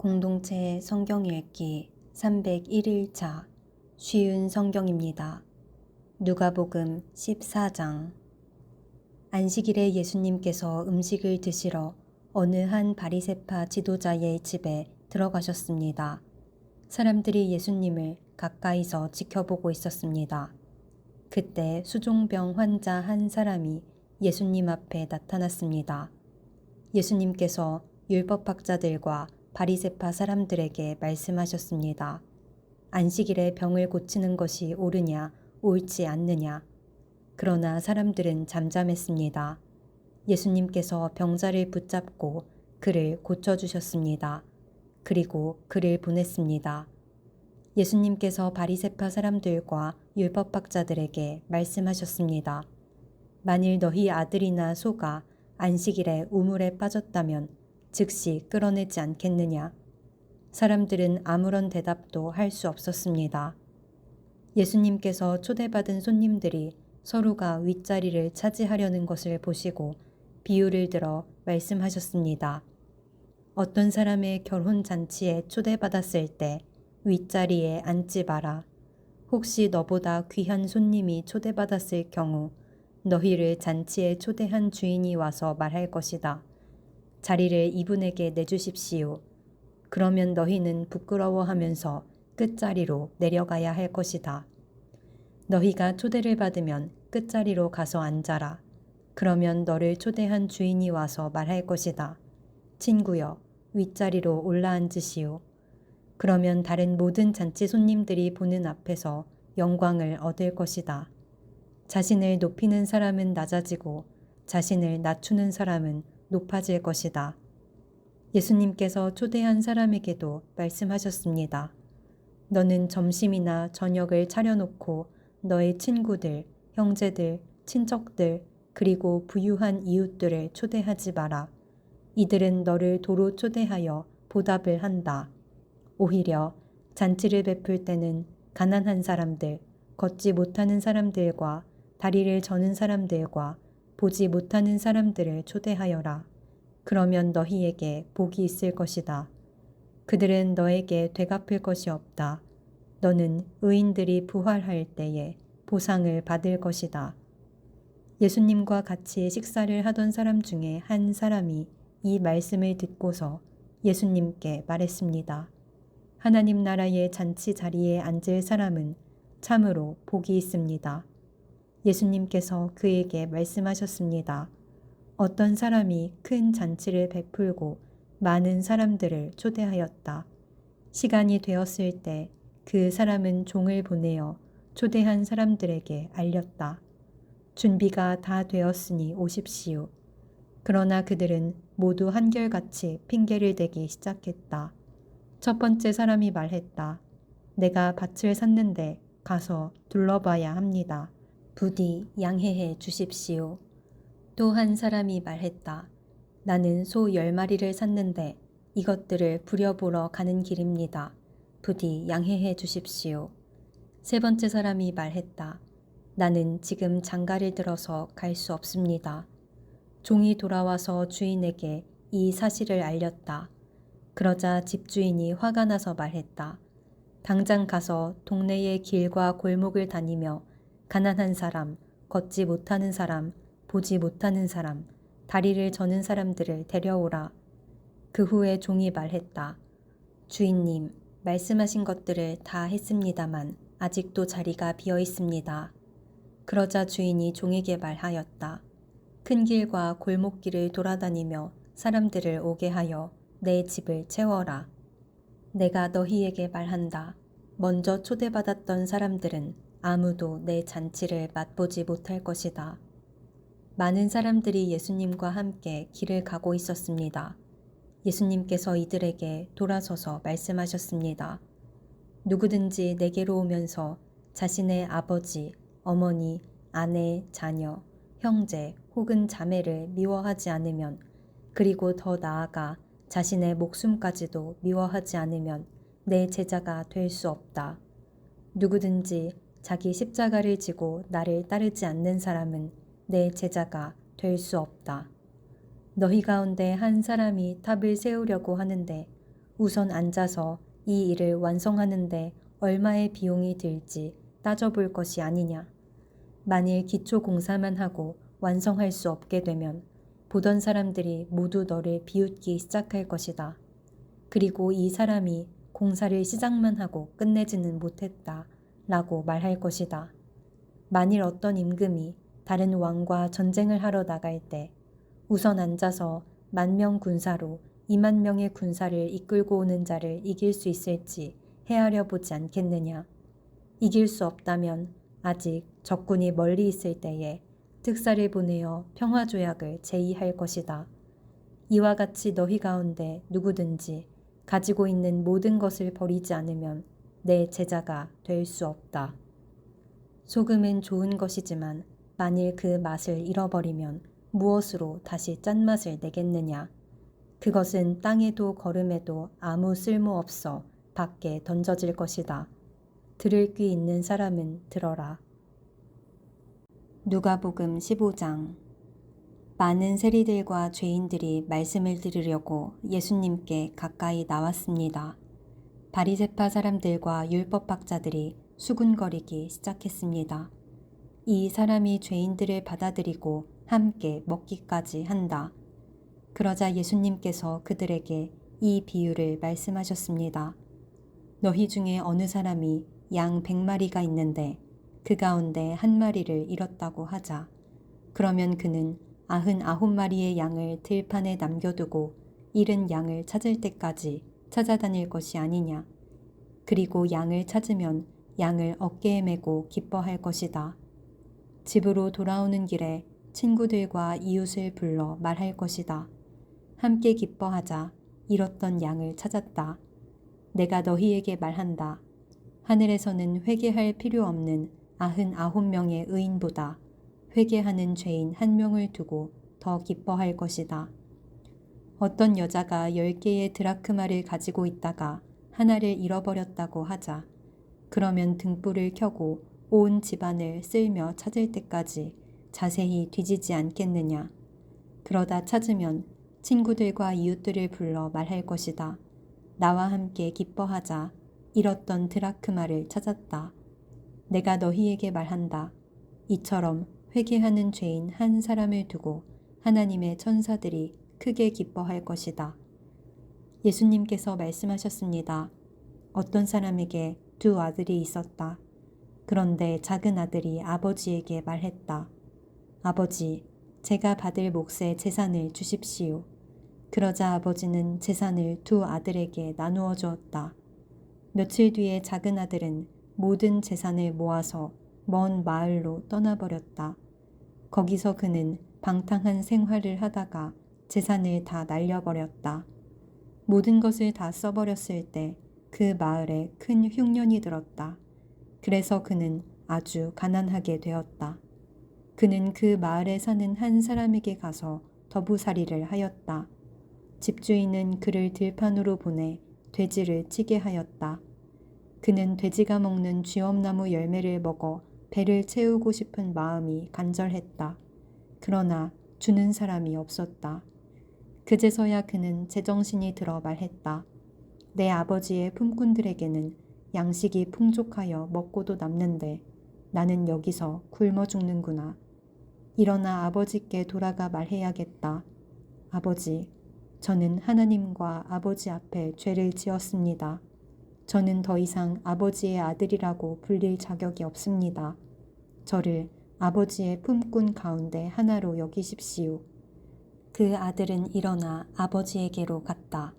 공동체 성경 읽기 301일차 쉬운 성경입니다. 누가복음 14장. 안식일에 예수님께서 음식을 드시러 어느 한 바리새파 지도자의 집에 들어가셨습니다. 사람들이 예수님을 가까이서 지켜보고 있었습니다. 그때 수종병 환자 한 사람이 예수님 앞에 나타났습니다. 예수님께서 율법학자들과 바리새파 사람들에게 말씀하셨습니다. 안식일에 병을 고치는 것이 옳으냐, 옳지 않느냐. 그러나 사람들은 잠잠했습니다. 예수님께서 병자를 붙잡고 그를 고쳐주셨습니다. 그리고 그를 보냈습니다. 예수님께서 바리새파 사람들과 율법학자들에게 말씀하셨습니다. 만일 너희 아들이나 소가 안식일에 우물에 빠졌다면 즉시 끌어내지 않겠느냐? 사람들은 아무런 대답도 할 수 없었습니다. 예수님께서 초대받은 손님들이 서로가 윗자리를 차지하려는 것을 보시고 비유를 들어 말씀하셨습니다. 어떤 사람의 결혼 잔치에 초대받았을 때 윗자리에 앉지 마라. 혹시 너보다 귀한 손님이 초대받았을 경우 너희를 잔치에 초대한 주인이 와서 말할 것이다. 자리를 이분에게 내주십시오. 그러면 너희는 부끄러워하면서 끝자리로 내려가야 할 것이다. 너희가 초대를 받으면 끝자리로 가서 앉아라. 그러면 너를 초대한 주인이 와서 말할 것이다. 친구여, 윗자리로 올라앉으시오. 그러면 다른 모든 잔치 손님들이 보는 앞에서 영광을 얻을 것이다. 자신을 높이는 사람은 낮아지고 자신을 낮추는 사람은 높아질 것이다. 예수님께서 초대한 사람에게도 말씀하셨습니다. 너는 점심이나 저녁을 차려놓고 너의 친구들, 형제들, 친척들, 그리고 부유한 이웃들을 초대하지 마라. 이들은 너를 도로 초대하여 보답을 한다. 오히려 잔치를 베풀 때는 가난한 사람들, 걷지 못하는 사람들과 다리를 저는 사람들과 보지 못하는 사람들을 초대하여라. 그러면 너희에게 복이 있을 것이다. 그들은 너에게 되갚을 것이 없다. 너는 의인들이 부활할 때에 보상을 받을 것이다. 예수님과 같이 식사를 하던 사람 중에 한 사람이 이 말씀을 듣고서 예수님께 말했습니다. 하나님 나라의 잔치 자리에 앉을 사람은 참으로 복이 있습니다. 예수님께서 그에게 말씀하셨습니다. 어떤 사람이 큰 잔치를 베풀고 많은 사람들을 초대하였다. 시간이 되었을 때 그 사람은 종을 보내어 초대한 사람들에게 알렸다. 준비가 다 되었으니 오십시오. 그러나 그들은 모두 한결같이 핑계를 대기 시작했다. 첫 번째 사람이 말했다. 내가 밭을 샀는데 가서 둘러봐야 합니다. 부디 양해해 주십시오. 또 한 사람이 말했다. 나는 소 10마리를 샀는데 이것들을 부려보러 가는 길입니다. 부디 양해해 주십시오. 세 번째 사람이 말했다. 나는 지금 장가를 들어서 갈 수 없습니다. 종이 돌아와서 주인에게 이 사실을 알렸다. 그러자 집주인이 화가 나서 말했다. 당장 가서 동네의 길과 골목을 다니며 가난한 사람, 걷지 못하는 사람, 보지 못하는 사람, 다리를 저는 사람들을 데려오라. 그 후에 종이 말했다. 주인님, 말씀하신 것들을 다 했습니다만 아직도 자리가 비어 있습니다. 그러자 주인이 종에게 말하였다. 큰 길과 골목길을 돌아다니며 사람들을 오게 하여 내 집을 채워라. 내가 너희에게 말한다. 먼저 초대받았던 사람들은 아무도 내 잔치를 맛보지 못할 것이다. 많은 사람들이 예수님과 함께 길을 가고 있었습니다. 예수님께서 이들에게 돌아서서 말씀하셨습니다. 누구든지 내게로 오면서 자신의 아버지, 어머니, 아내, 자녀, 형제 혹은 자매를 미워하지 않으면 그리고 더 나아가 자신의 목숨까지도 미워하지 않으면 내 제자가 될 수 없다. 누구든지 자기 십자가를 지고 나를 따르지 않는 사람은 내 제자가 될 수 없다. 너희 가운데 한 사람이 탑을 세우려고 하는데 우선 앉아서 이 일을 완성하는데 얼마의 비용이 들지 따져볼 것이 아니냐. 만일 기초 공사만 하고 완성할 수 없게 되면 보던 사람들이 모두 너를 비웃기 시작할 것이다. 그리고 이 사람이 공사를 시작만 하고 끝내지는 못했다 라고 말할 것이다. 만일 어떤 임금이 다른 왕과 전쟁을 하러 나갈 때 우선 앉아서 10,000명 군사로 20,000명의 군사를 이끌고 오는 자를 이길 수 있을지 헤아려 보지 않겠느냐. 이길 수 없다면 아직 적군이 멀리 있을 때에 특사를 보내어 평화조약을 제의할 것이다. 이와 같이 너희 가운데 누구든지 가지고 있는 모든 것을 버리지 않으면 내 제자가 될 수 없다. 소금은 좋은 것이지만 만일 그 맛을 잃어버리면 무엇으로 다시 짠맛을 내겠느냐. 그것은 땅에도 거름에도 아무 쓸모없어 밖에 던져질 것이다. 들을 귀 있는 사람은 들어라. 누가복음 15장. 많은 세리들과 죄인들이 말씀을 들으려고 예수님께 가까이 나왔습니다. 바리새파 사람들과 율법학자들이 수군거리기 시작했습니다. 이 사람이 죄인들을 받아들이고 함께 먹기까지 한다. 그러자 예수님께서 그들에게 이 비유를 말씀하셨습니다. 너희 중에 어느 사람이 양 100마리가 있는데 그 가운데 한 마리를 잃었다고 하자. 그러면 그는 99마리의 양을 들판에 남겨두고 잃은 양을 찾을 때까지 찾아다닐 것이 아니냐. 그리고 양을 찾으면 양을 어깨에 메고 기뻐할 것이다. 집으로 돌아오는 길에 친구들과 이웃을 불러 말할 것이다. 함께 기뻐하자. 잃었던 양을 찾았다. 내가 너희에게 말한다. 하늘에서는 회개할 필요 없는 99명의 의인보다 회개하는 죄인 1명을 두고 더 기뻐할 것이다. 어떤 여자가 10개의 드라크마를 가지고 있다가 하나를 잃어버렸다고 하자. 그러면 등불을 켜고 온 집안을 쓸며 찾을 때까지 자세히 뒤지지 않겠느냐. 그러다 찾으면 친구들과 이웃들을 불러 말할 것이다. 나와 함께 기뻐하자. 잃었던 드라크마를 찾았다. 내가 너희에게 말한다. 이처럼 회개하는 죄인 한 사람을 두고 하나님의 천사들이 크게 기뻐할 것이다. 예수님께서 말씀하셨습니다. 어떤 사람에게 2 아들이 있었다. 그런데 작은 아들이 아버지에게 말했다. 아버지, 제가 받을 몫의 재산을 주십시오. 그러자 아버지는 재산을 2 아들에게 나누어 주었다. 며칠 뒤에 작은 아들은 모든 재산을 모아서 먼 마을로 떠나버렸다. 거기서 그는 방탕한 생활을 하다가 재산을 다 날려버렸다. 모든 것을 다 써버렸을 때 그 마을에 큰 흉년이 들었다. 그래서 그는 아주 가난하게 되었다. 그는 그 마을에 사는 한 사람에게 가서 더부살이를 하였다. 집주인은 그를 들판으로 보내 돼지를 치게 하였다. 그는 돼지가 먹는 쥐엄나무 열매를 먹어 배를 채우고 싶은 마음이 간절했다. 그러나 주는 사람이 없었다. 그제서야 그는 제정신이 들어 말했다. 내 아버지의 품꾼들에게는 양식이 풍족하여 먹고도 남는데 나는 여기서 굶어 죽는구나. 일어나 아버지께 돌아가 말해야겠다. 아버지, 저는 하나님과 아버지 앞에 죄를 지었습니다. 저는 더 이상 아버지의 아들이라고 불릴 자격이 없습니다. 저를 아버지의 품꾼 가운데 하나로 여기십시오. 그 아들은 일어나 아버지에게로 갔다.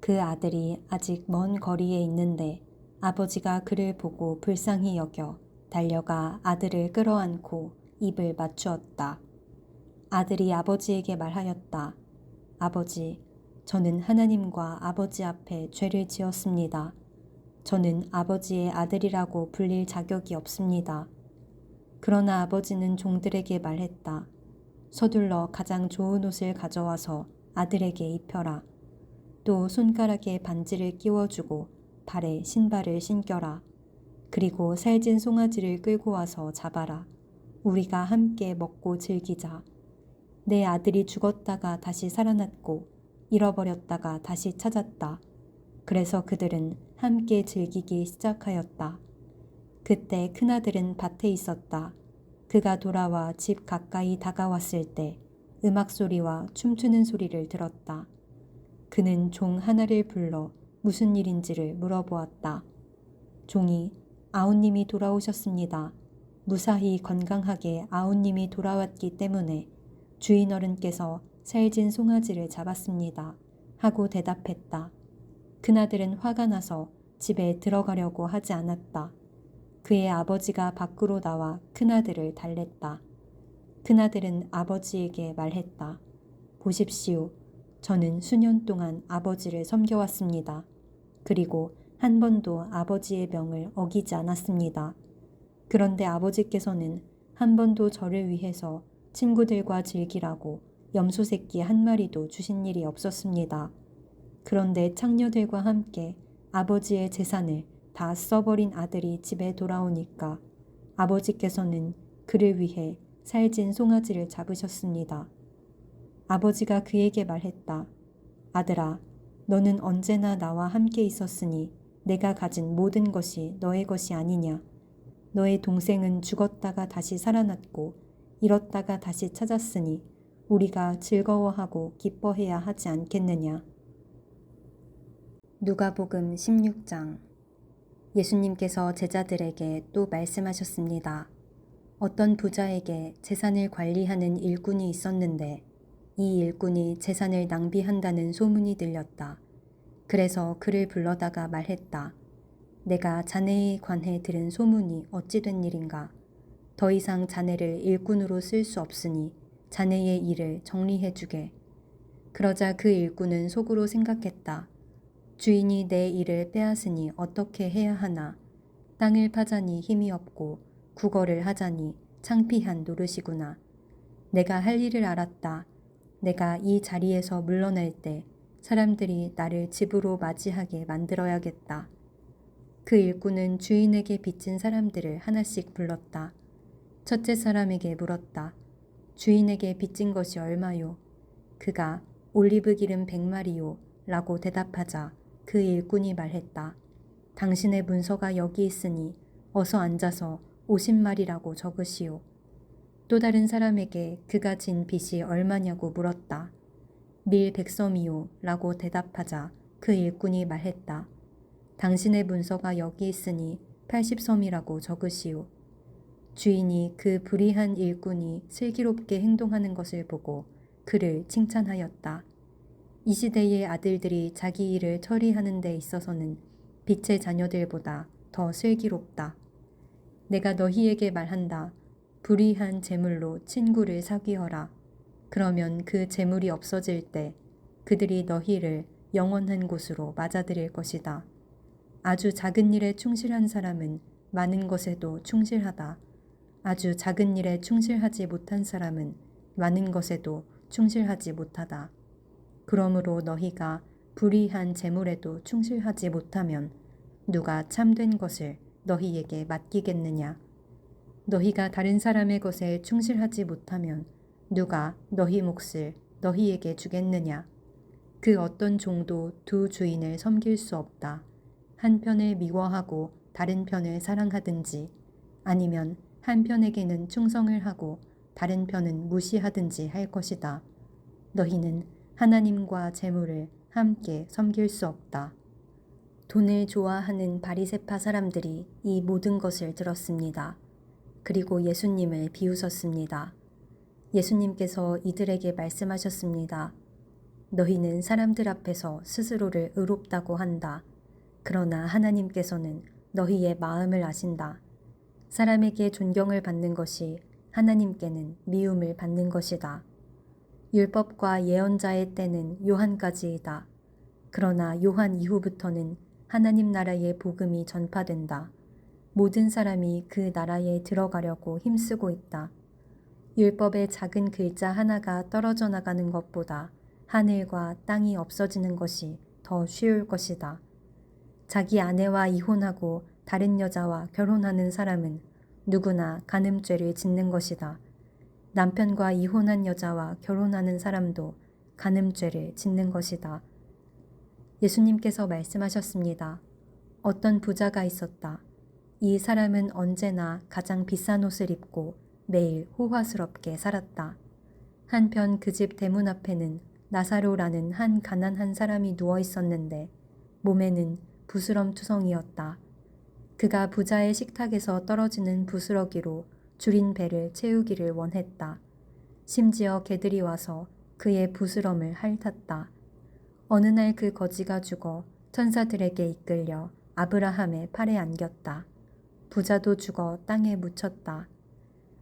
그 아들이 아직 먼 거리에 있는데 아버지가 그를 보고 불쌍히 여겨 달려가 아들을 끌어안고 입을 맞추었다. 아들이 아버지에게 말하였다. 아버지, 저는 하나님과 아버지 앞에 죄를 지었습니다. 저는 아버지의 아들이라고 불릴 자격이 없습니다. 그러나 아버지는 종들에게 말했다. 서둘러 가장 좋은 옷을 가져와서 아들에게 입혀라. 또 손가락에 반지를 끼워주고 발에 신발을 신겨라. 그리고 살찐 송아지를 끌고 와서 잡아라. 우리가 함께 먹고 즐기자. 내 아들이 죽었다가 다시 살아났고 잃어버렸다가 다시 찾았다. 그래서 그들은 함께 즐기기 시작하였다. 그때 큰아들은 밭에 있었다. 그가 돌아와 집 가까이 다가왔을 때 음악 소리와 춤추는 소리를 들었다. 그는 종 하나를 불러 무슨 일인지를 물어보았다. 종이 아우님이 돌아오셨습니다. 무사히 건강하게 아우님이 돌아왔기 때문에 주인 어른께서 살진 송아지를 잡았습니다. 하고 대답했다. 큰아들은 화가 나서 집에 들어가려고 하지 않았다. 그의 아버지가 밖으로 나와 큰아들을 달랬다. 큰아들은 아버지에게 말했다. 보십시오. 저는 수년 동안 아버지를 섬겨왔습니다. 그리고 한 번도 아버지의 명을 어기지 않았습니다. 그런데 아버지께서는 한 번도 저를 위해서 친구들과 즐기라고 염소 새끼 한 마리도 주신 일이 없었습니다. 그런데 창녀들과 함께 아버지의 재산을 다 써버린 아들이 집에 돌아오니까 아버지께서는 그를 위해 살진 송아지를 잡으셨습니다. 아버지가 그에게 말했다. 아들아, 너는 언제나 나와 함께 있었으니 내가 가진 모든 것이 너의 것이 아니냐. 너의 동생은 죽었다가 다시 살아났고 잃었다가 다시 찾았으니 우리가 즐거워하고 기뻐해야 하지 않겠느냐. 누가복음 16장. 예수님께서 제자들에게 또 말씀하셨습니다. 어떤 부자에게 재산을 관리하는 일꾼이 있었는데 이 일꾼이 재산을 낭비한다는 소문이 들렸다. 그래서 그를 불러다가 말했다. 내가 자네에 관해 들은 소문이 어찌 된 일인가? 더 이상 자네를 일꾼으로 쓸 수 없으니 자네의 일을 정리해 주게. 그러자 그 일꾼은 속으로 생각했다. 주인이 내 일을 빼앗으니 어떻게 해야 하나. 땅을 파자니 힘이 없고 국어를 하자니 창피한 노릇이구나. 내가 할 일을 알았다. 내가 이 자리에서 물러날 때 사람들이 나를 집으로 맞이하게 만들어야겠다. 그 일꾼은 주인에게 빚진 사람들을 하나씩 불렀다. 첫째 사람에게 물었다. 주인에게 빚진 것이 얼마요? 그가 올리브 기름 100마리요 라고 대답하자 그 일꾼이 말했다. 당신의 문서가 여기 있으니 어서 앉아서 50마리라고 적으시오. 또 다른 사람에게 그가 진 빚이 얼마냐고 물었다. 밀 100섬이요 라고 대답하자 그 일꾼이 말했다. 당신의 문서가 여기 있으니 80섬이라고 적으시오. 주인이 그 불의한 일꾼이 슬기롭게 행동하는 것을 보고 그를 칭찬하였다. 이 시대의 아들들이 자기 일을 처리하는 데 있어서는 빛의 자녀들보다 더 슬기롭다. 내가 너희에게 말한다. 불의한 재물로 친구를 사귀어라. 그러면 그 재물이 없어질 때 그들이 너희를 영원한 곳으로 맞아들일 것이다. 아주 작은 일에 충실한 사람은 많은 것에도 충실하다. 아주 작은 일에 충실하지 못한 사람은 많은 것에도 충실하지 못하다. 그러므로 너희가 불의한 재물에도 충실하지 못하면 누가 참된 것을 너희에게 맡기겠느냐. 너희가 다른 사람의 것에 충실하지 못하면 누가 너희 몫을 너희에게 주겠느냐. 그 어떤 종도 두 주인을 섬길 수 없다. 한 편을 미워하고 다른 편을 사랑하든지 아니면 한 편에게는 충성을 하고 다른 편은 무시하든지 할 것이다. 너희는 하나님과 재물을 함께 섬길 수 없다. 돈을 좋아하는 바리새파 사람들이 이 모든 것을 들었습니다. 그리고 예수님을 비웃었습니다. 예수님께서 이들에게 말씀하셨습니다. 너희는 사람들 앞에서 스스로를 의롭다고 한다. 그러나 하나님께서는 너희의 마음을 아신다. 사람에게 존경을 받는 것이 하나님께는 미움을 받는 것이다. 율법과 예언자의 때는 요한까지이다. 그러나 요한 이후부터는 하나님 나라의 복음이 전파된다. 모든 사람이 그 나라에 들어가려고 힘쓰고 있다. 율법의 작은 글자 하나가 떨어져 나가는 것보다 하늘과 땅이 없어지는 것이 더 쉬울 것이다. 자기 아내와 이혼하고 다른 여자와 결혼하는 사람은 누구나 간음죄를 짓는 것이다. 남편과 이혼한 여자와 결혼하는 사람도 간음죄를 짓는 것이다. 예수님께서 말씀하셨습니다. 어떤 부자가 있었다. 이 사람은 언제나 가장 비싼 옷을 입고 매일 호화스럽게 살았다. 한편 그 집 대문 앞에는 나사로라는 한 가난한 사람이 누워 있었는데 몸에는 부스럼투성이었다. 그가 부자의 식탁에서 떨어지는 부스러기로 줄인 배를 채우기를 원했다. 심지어 개들이 와서 그의 부스럼을 핥았다. 어느 날 그 거지가 죽어 천사들에게 이끌려 아브라함의 팔에 안겼다. 부자도 죽어 땅에 묻혔다.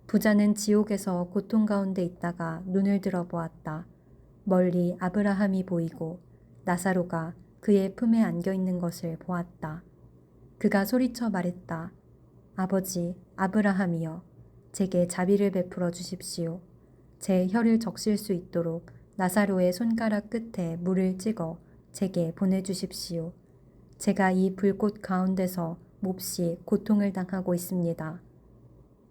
부자는 지옥에서 고통 가운데 있다가 눈을 들어 보았다. 멀리 아브라함이 보이고 나사로가 그의 품에 안겨 있는 것을 보았다. 그가 소리쳐 말했다. 아버지 아브라함이여, 제게 자비를 베풀어 주십시오. 제 혀를 적실 수 있도록 나사로의 손가락 끝에 물을 찍어 제게 보내주십시오. 제가 이 불꽃 가운데서 몹시 고통을 당하고 있습니다.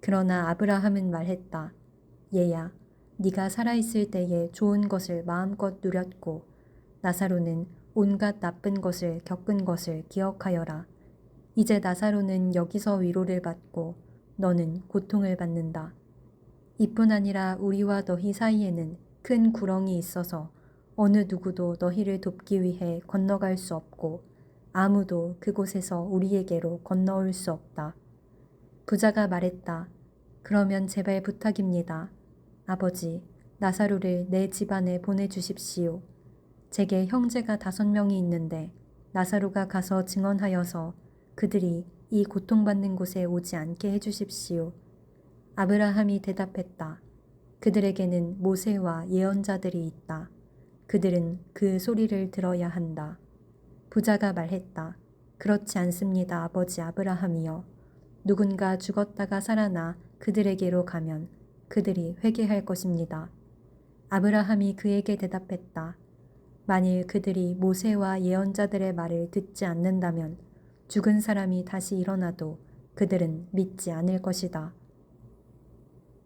그러나 아브라함은 말했다. 얘야, 네가 살아있을 때에 좋은 것을 마음껏 누렸고 나사로는 온갖 나쁜 것을 겪은 것을 기억하여라. 이제 나사로는 여기서 위로를 받고 너는 고통을 받는다. 이뿐 아니라 우리와 너희 사이에는 큰 구렁이 있어서 어느 누구도 너희를 돕기 위해 건너갈 수 없고 아무도 그곳에서 우리에게로 건너올 수 없다. 부자가 말했다. 그러면 제발 부탁입니다. 아버지, 나사로를 내 집안에 보내주십시오. 제게 형제가 5명이 있는데 나사로가 가서 증언하여서 그들이 이 고통받는 곳에 오지 않게 해주십시오. 아브라함이 대답했다. 그들에게는 모세와 예언자들이 있다. 그들은 그 소리를 들어야 한다. 부자가 말했다. 그렇지 않습니다, 아버지 아브라함이여. 누군가 죽었다가 살아나 그들에게로 가면 그들이 회개할 것입니다. 아브라함이 그에게 대답했다. 만일 그들이 모세와 예언자들의 말을 듣지 않는다면 죽은 사람이 다시 일어나도 그들은 믿지 않을 것이다.